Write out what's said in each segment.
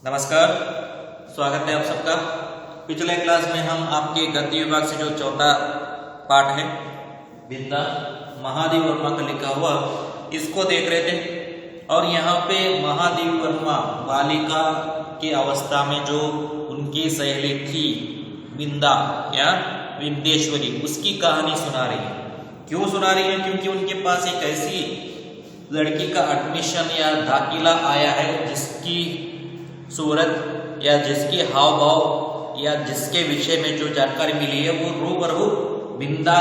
नमस्कार, स्वागत है आप सबका। पिछले क्लास में हम आपके गद्य विभाग से जो चौथा पाठ है बिंदा महादेव वर्मा का लिखा हुआ इसको देख रहे थे। और यहाँ पे महादेव वर्मा बालिका की अवस्था में जो उनकी सहेली थी बिंदा या विंदेश्वरी, उसकी कहानी सुना रही है। क्यों सुना रही है? क्योंकि उनके पास एक ऐसी लड़की का एडमिशन या दाखिला आया है जिसकी सूरत या जिसकी हाव भाव या जिसके विषय में जो जानकारी मिली है वो रूबरू बिंदा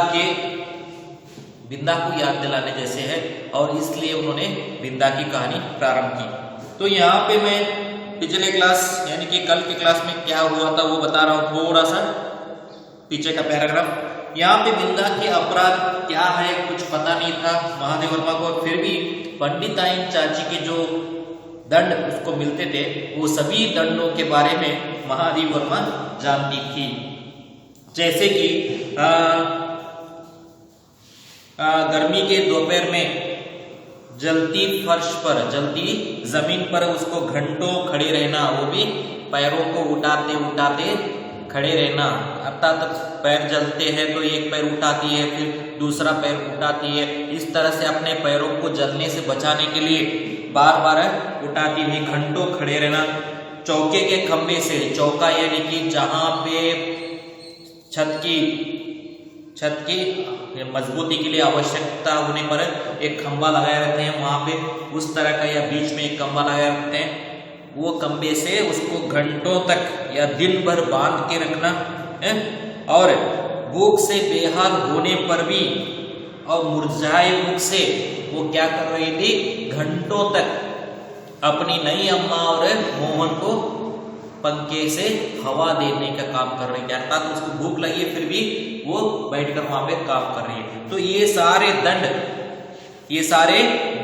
को याद दिलाने जैसे है, और इसलिए उन्होंने बिंदा की कहानी प्रारंभ की। तो यहाँ पे मैं पिछले क्लास यानी कि कल की क्लास में क्या हुआ था वो बता रहा हूँ, थोड़ा सा पीछे का पैराग्राफ। यहाँ पे बिंदा के अपराध क्या है कुछ पता नहीं था महादेव वर्मा को, फिर भी पंडिताइन चाची के जो दंड उसको मिलते थे वो सभी दंडों के बारे में महादेव वर्मा जानती थी। जैसे कि गर्मी के दोपहर में जलती फर्श पर, जलती जमीन पर उसको घंटों खड़े रहना, वो भी पैरों को उठाते उठाते खड़े रहना। अर्थात पैर जलते हैं तो एक पैर उठाती है फिर दूसरा पैर उठाती है, इस तरह से अपने पैरों को जलने से बचाने के लिए बार बार उठाती हुई घंटों खड़े रहना। चौके के खंभे से, चौका यानी कि जहां पे छत की मजबूती के लिए आवश्यकता होने पर एक खंभा लगाए रहते हैं, वहां पे उस तरह का या बीच में एक खंभा लगाए रहते हैं, वो खंभे से उसको घंटों तक या दिन भर बांध के रखना है। और भूख से बेहाल होने पर भी और मुरझाए मुख से वो क्या कर रही थी, घंटों तक अपनी नई अम्मा और मोहन को पंखे से हवा देने का काम कर रही है। अर्थात उसको भूख लगी है फिर भी वो बैठकर वहां पे काम कर रही है। तो ये सारे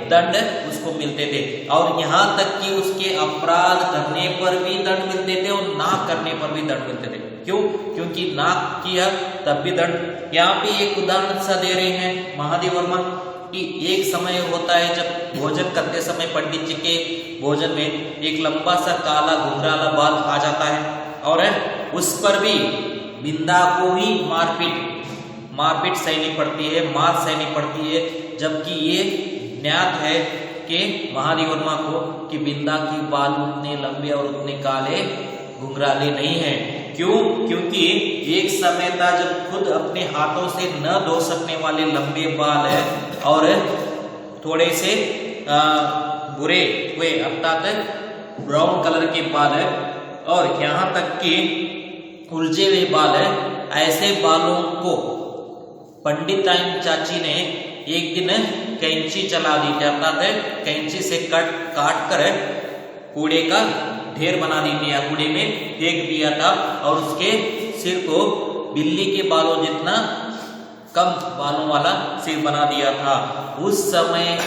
दंड उसको मिलते थे, और यहाँ तक कि उसके अपराध करने पर भी दंड मिलते थे और ना करने पर भी दंड मिलते थे। क्यों? क्योंकि ना किया तब भी दंड। यहाँ पे एक उदाहरण सा दे रहे हैं महादेव वर्मा कि एक समय होता है जब भोजन करते समय पंडित जी के भोजन में एक लंबा सा काला घुंघराला बाल आ जाता है, और उस पर भी बिंदा को ही मारपीट सहनी पड़ती है, मार सहनी पड़ती है। जबकि ये ज्ञात है कि महादेव वर्मा को कि बिंदा की बाल उतने लंबे और उतने काले घुंघराले नहीं है। क्यों? क्योंकि एक समय था जब खुद अपने हाथों से न धो सकने वाले लंबे बाल है और थोड़े से बुरे हुए अर्थात ब्राउन कलर के बाल है, और यहाँ तक कि उलझे हुए बाल है। ऐसे बालों को पंडिताइन चाची ने एक दिन कैंची चला दी, अर्थात कैंची से काट कर कूड़े का ढेर बना दी थी या कूड़े में फेंक दिया था, और उसके सिर को बिल्ली के बालों जितना कम बालों वाला सिर बना दिया था। उस समय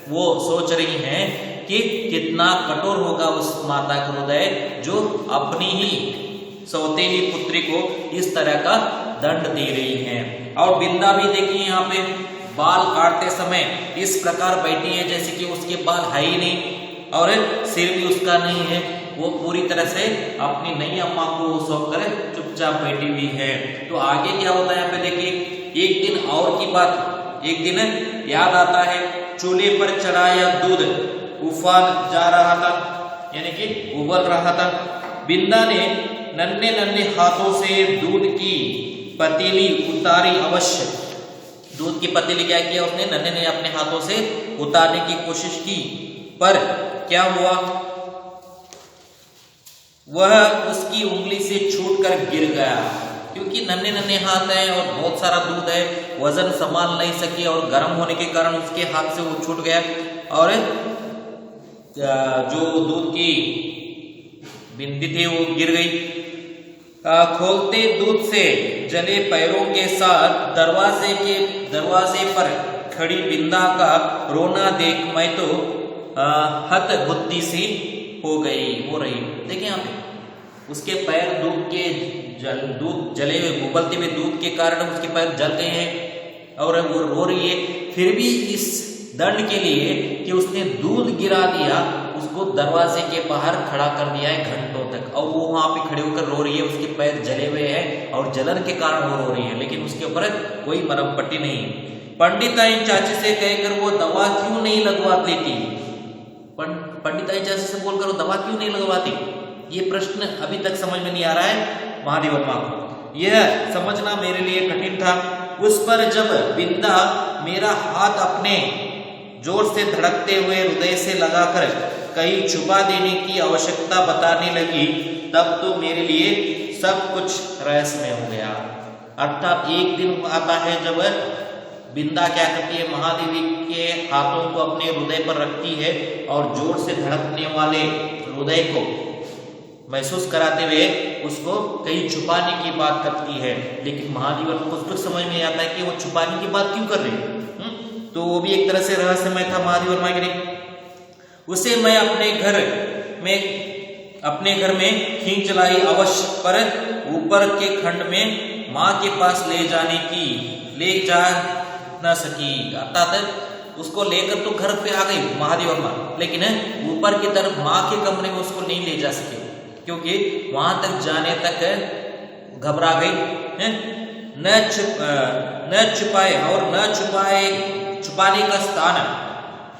वो सोच रही हैं कि कितना कठोर होगा उस माता का हृदय जो अपनी ही सौतेली पुत्री को इस तरह का दंड दे रही है। और बिंदा भी देखिए यहाँ पे बाल काटते समय इस प्रकार बैठी है जैसे कि उसके बाल है ही नहीं और सिर भी उसका नहीं है, वो पूरी तरह से अपनी नई अम्मा को सौंप कर चुपचाप बैठी हुई है। तो आगे क्या होता है यहाँ पे देखिए, एक दिन और की बात, एक दिन याद आता है चूल्हे पर चढ़ाया दूध उफान जा रहा था यानी कि उबल रहा था। बिंदा ने नन्हे नन्हे हाथों से दूध की पतीली उतारी। अवश्य दूध की पतीली क्या किया उसने, नन्हे ने अपने हाथों से उतारने की कोशिश की, पर क्या हुआ, वह उसकी उंगली से छूटकर गिर गया। क्योंकि नन्हे नन्हे हाथ हैं और बहुत सारा दूध है, वजन संभाल नहीं सकी और गर्म होने के कारण उसके हाथ से वो छूट गया और जो दूध की बिंदी थी वो गिर गई। खोलते दूध से जले पैरों के साथ दरवाजे पर खड़ी बिंदा का रोना देख मैं तो हतबुद्धि सी हो रही। देखिए यहाँ पे उसके पैर दूध जले हुए उबलते हुए दूध के कारण उसके पैर जल गए हैं और वो रो रही है। फिर भी इस दंड के लिए कि उसने दूध गिरा दिया उसको दरवाजे के बाहर खड़ा कर दिया है घंटों तक, और वो वहां पे खड़े होकर रो रही है, उसके पैर जले हुए हैं और जलन के कारण वो रो रही है, लेकिन उसके ऊपर कोई मरहम पट्टी नहीं। पंडिताइन चाची से कहकर वो दवा क्यों नहीं लगवा देती, पंडिताइन चाची से बोलकर वो दवा क्यों नहीं लगवाती, ये प्रश्न अभी तक समझ में नहीं आ रहा है महादेव वर्मा को। यह समझना मेरे लिए कठिन था। उस पर जब बिंदा मेरा हाथ अपने जोर से धड़कते हुए हृदय से लगाकर कहीं छुपा देने की आवश्यकता बताने लगी, तब तो मेरे लिए सब कुछ रहस्यमय हो गया। अर्थात एक दिन आता है जब बिंदा क्या करती है, महादेवी के हाथों को अपने हृदय पर रखती है और जोर से धड़कने वाले हृदय को महसूस कराते हुए उसको कहीं छुपाने की बात करती है, लेकिन महादेवी को कुछ समझ में आता है कि वो छुपाने की बात क्यों कर रही है। तो वो भी एक तरह से रहस्यमय था महादेवी वर्मा के लिए। उसे मैं अपने घर में खींच लाई अवश्य, पर ऊपर के खंड में माँ के पास ले जा न सकी। अर्थात उसको लेकर तो घर पे आ गई महादेवी वर्मा, लेकिन ऊपर की तरफ माँ के कमरे में उसको नहीं ले जा सके, क्योंकि वहां तक जाने तक घबरा गई। न छुपाने का स्थान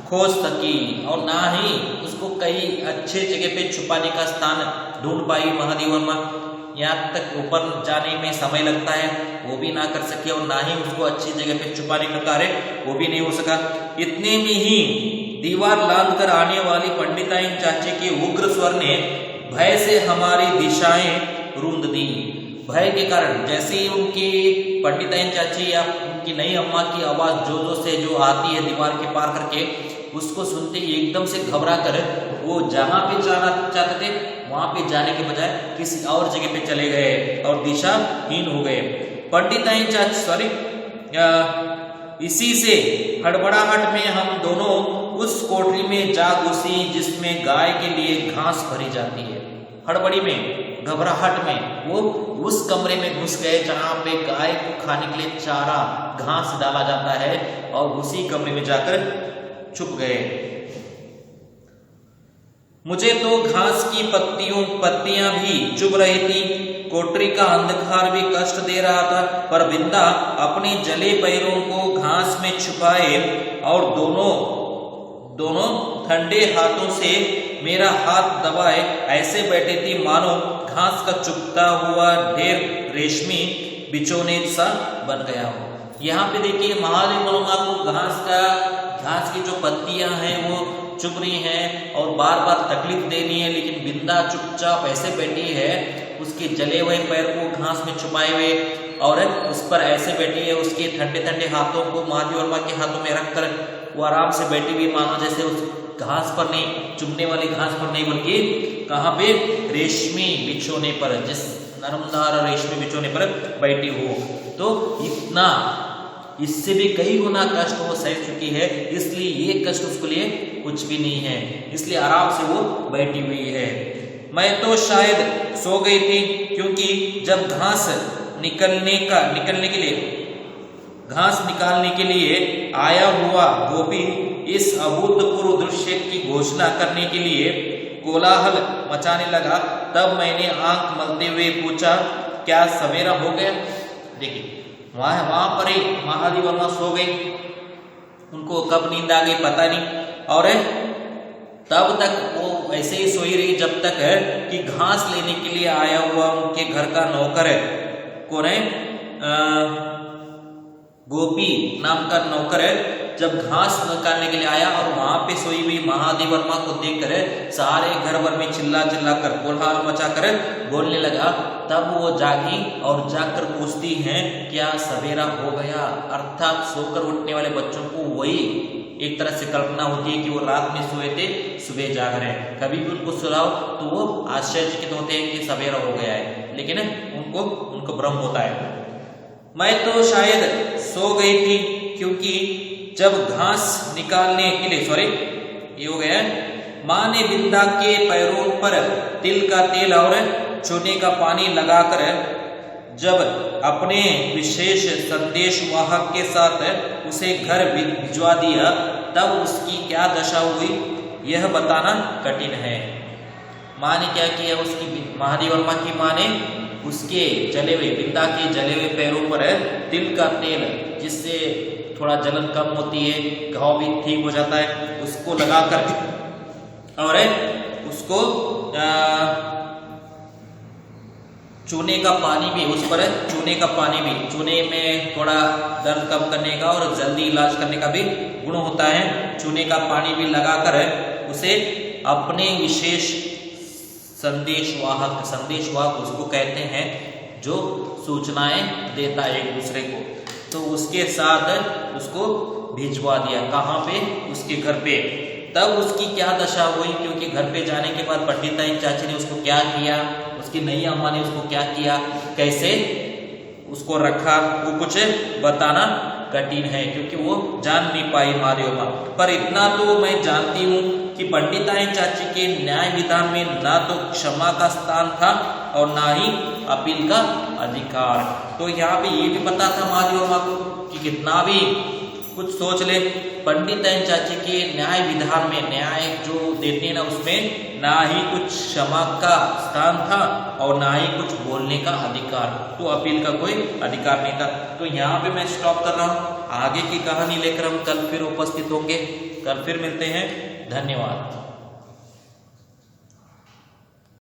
खोज सकी, और ना ही उसको कई अच्छे जगह पे छुपाने का स्थान ढूंढ पाई महादेवी वर्मा। यहाँ तक ऊपर जाने में समय लगता है, वो भी ना कर सके, और ना ही उसको अच्छी जगह पे छुपाने का कार्य वो भी नहीं हो सका। इतने में ही दीवार लांघ कर आने वाली पंडिताइन चाची के उग्र स्वर ने भय से हमारी दिशाएं रूंध दी। भय के कारण जैसे ही उनकी पंडिताइन चाची या उनकी नई अम्मा की आवाज जो से जो आती है दीवार के पार करके, उसको सुनते ही एकदम से घबरा कर वो जहां पे जाना चाहते थे वहां पे जाने के बजाय किसी और जगह पे चले गए और दिशाहीन हो गए। पंडिताइन चाची इसी से हड़बड़ाहट में हम दोनों उस कोठरी में जा घुसी जिसमें गाय के लिए घास भरी जाती है। हड़बड़ी में, घबराहट में वो उस कमरे में घुस गए जहां पे गाय को खाने के लिए चारा घास डाला जाता है, और उसी कमरे में जाकर छुप गए। मुझे तो घास की पत्तियां भी चुभ रही थी, कोठरी का अंधकार भी कष्ट दे रहा था, पर बिंदा अपने जले पैरों को घास में छुपाए और दोनों ठंडे हाथों से मेरा हाथ दबाए ऐसे बैठे थी मानो घास का चुभता हुआ ढेर रेशमी बिचौने सा बन गया हो। यहाँ पे देखिए महादेवी वर्मा को घास की जो पत्तियां हैं वो चुभ रही हैं और बार बार तकलीफ दे रही है, लेकिन बिंदा चुपचाप ऐसे बैठी है, उसके जले हुए पैर को घास में छुपाए हुए और उस पर ऐसे बैठी है, उसके ठंडे ठंडे हाथों को महादेवी वर्मा के हाथों में रखकर वो आराम से बैठी हुई, मानो जैसे उस घास पर नहीं, चुभने वाली घास पर नहीं, बल्कि कहाँ पे, रेशमी बिछोने पर, जिस नरमदार रेशमी बिछोने पर बैठी हो। तो इतना, इससे भी कई गुना कष्ट वो सह चुकी है, इसलिए ये कष्ट उसके लिए कुछ भी नहीं है, इसलिए आराम से वो बैठी हुई है। मैं तो शायद सो गई थी, क्योंकि जब घास निकालने के लिए आया हुआ गोपी इस अभूतपूर्व दृश्य की घोषणा करने के लिए कोलाहल मचाने लगा, तब मैंने आंख मलते हुए पूछा, क्या सवेरा हो गया? देखिए वहां पर ही महादेवी वर्मा सो गई, उनको कब नींद आ गई पता नहीं, और तब तक वो ऐसे ही सोई रही जब तक कि घास लेने के लिए आया हुआ उनके घर का नौकर है, कौन है, गोपी नाम का नौकर है, जब घास निकालने के लिए आया और वहां पे सोई हुई महादेवी वर्मा को देखकर सारे घर भर में चिल्ला कर कोलाहल मचाकर बोलने लगा। तब वो जागी और जाकर पूछती हैं, क्या सवेरा हो गया? अर्थात सोकर उठने वाले बच्चों को वही एक तरह से कल्पना होती है कि वो रात में सोए थे, सुबह जाग रहे हैं। कभी भी उनको सुलाओ तो वो आश्चर्यचकित होते हैं कि सवेरा हो गया है, लेकिन उनको भ्रम होता है। मैं तो शायद सो गई थी, क्योंकि जब घास निकालने के लिए ये हो गया, माँ ने बिंदा के पैरों पर तिल का तेल और चूने का पानी लगाकर जब अपने विशेष संदेश वाहक के साथ उसे घर भिजवा दिया, तब उसकी क्या दशा हुई? यह बताना कठिन है। माँ ने क्या किया, उसकी महादेवी वर्मा की माँ ने उसके जले हुए, बिंदा के जले हुए पैरों पर तिल का तेल, जिससे थोड़ा जलन कम होती है, घाव भी ठीक हो जाता है, उसको लगा कर और उसको चूने का पानी भी, उस पर चूने का पानी भी, चूने में थोड़ा दर्द कम करने का और जल्दी इलाज करने का भी गुण होता है। चूने का पानी भी लगाकर उसे अपने विशेष संदेशवाहक उसको कहते हैं, जो सूचनाएं देता है एक दूसरे को, तो उसके साथ उसको भिजवा दिया। कहाँ पे, उसके घर पे। तब उसकी क्या दशा हुई, क्योंकि घर पे जाने के बाद पंडिताइन चाची ने उसको क्या किया, उसकी नई अम्मा ने उसको क्या किया, कैसे उसको रखा, वो कुछ बताना कठिन है, क्योंकि वो जान नहीं पाई महादेवी माँ। पर इतना तो मैं जानती हूँ कि पंडिताइन चाची के न्याय विधान में ना तो क्षमा का स्थान था और ना ही अपील का अधिकार। तो यहाँ पे ये भी पता था महादेवी माँ को कि कितना भी कुछ सोच ले, पंडिताइन चाची के न्याय विधान में, न्याय जो देते हैं ना, उसमें ना ही कुछ क्षमा का स्थान था और ना ही कुछ बोलने का अधिकार, तो अपील का कोई अधिकार नहीं था। तो यहाँ पे मैं स्टॉप कर रहा हूँ। आगे की कहानी लेकर हम कल फिर उपस्थित होंगे। कल फिर मिलते हैं। धन्यवाद।